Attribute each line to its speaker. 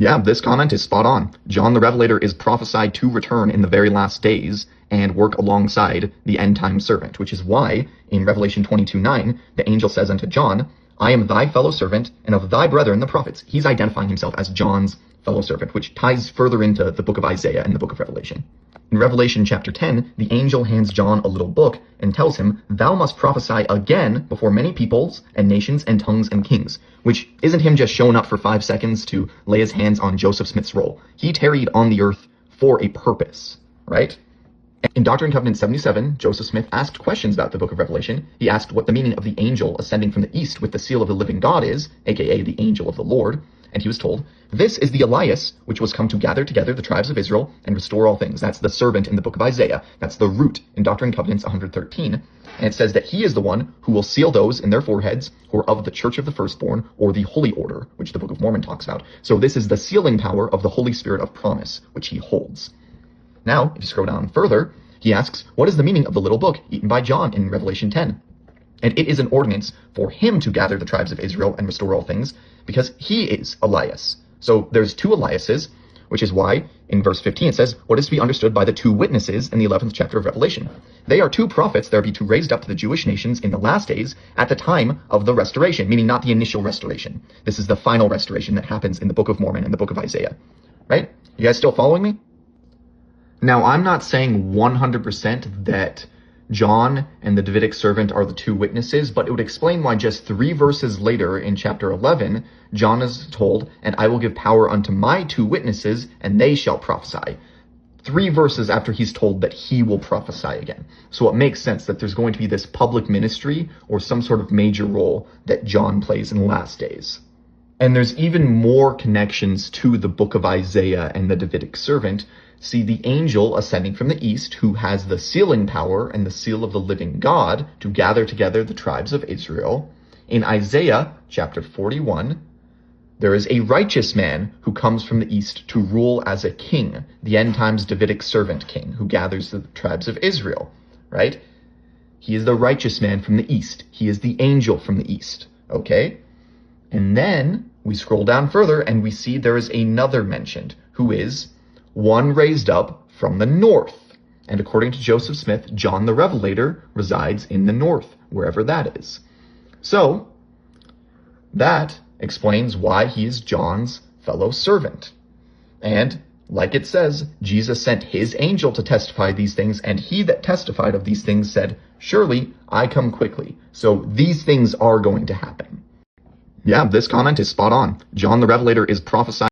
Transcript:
Speaker 1: Yeah, this comment is spot on. John the Revelator is prophesied to return in the very last days and work alongside the end-time servant, which is why in Revelation 22:9, the angel says unto John, I am thy fellow servant and of thy brethren the prophets. He's identifying himself as John's fellow servant, which ties further into the book of Isaiah and the book of Revelation. In Revelation chapter 10, the angel hands John a little book and tells him, thou must prophesy again before many peoples and nations and tongues and kings, which isn't him just showing up for 5 seconds to lay his hands on Joseph Smith's roll. He tarried on the earth for a purpose, right? In Doctrine and Covenants 77, Joseph Smith asked questions about the book of Revelation. He asked what the meaning of the angel ascending from the east with the seal of the living God is, aka the angel of the Lord. And he was told, this is the Elias, which was come to gather together the tribes of Israel and restore all things. That's the servant in the book of Isaiah. That's the root in Doctrine and Covenants 113. And it says that he is the one who will seal those in their foreheads who are of the church of the firstborn, or the holy order, which the Book of Mormon talks about. So this is the sealing power of the Holy Spirit of promise, which he holds. Now, if you scroll down further, he asks, what is the meaning of the little book eaten by John in Revelation 10? And it is an ordinance for him to gather the tribes of Israel and restore all things, because he is Elias. So there's two Eliases, which is why in verse 15 it says, what is to be understood by the two witnesses in the 11th chapter of Revelation? They are two prophets that are to be raised up to the Jewish nations in the last days at the time of the restoration, meaning not the initial restoration. This is the final restoration that happens in the Book of Mormon and the Book of Isaiah, right? You guys still following me? Now, I'm not saying 100% that John and the Davidic servant are the two witnesses, but it would explain why just 3 verses later in chapter 11, John is told, and I will give power unto my two witnesses, and they shall prophesy. 3 verses after he's told that he will prophesy again. So it makes sense that there's going to be this public ministry or some sort of major role that John plays in the last days. And there's even more connections to the book of Isaiah and the Davidic servant. See the angel ascending from the east who has the sealing power and the seal of the living God to gather together the tribes of Israel. In Isaiah chapter 41, there is a righteous man who comes from the east to rule as a king, the end times Davidic servant king who gathers the tribes of Israel, right? He is the righteous man from the east. He is the angel from the east, okay? And then we scroll down further and we see there is another mentioned who is one raised up from the north. And according to Joseph Smith, John the Revelator resides in the north, wherever that is. So that explains why he is John's fellow servant. And like it says, Jesus sent his angel to testify these things, and he that testified of these things said, surely I come quickly. So these things are going to happen. Yeah, this comment is spot on. John the Revelator is prophesying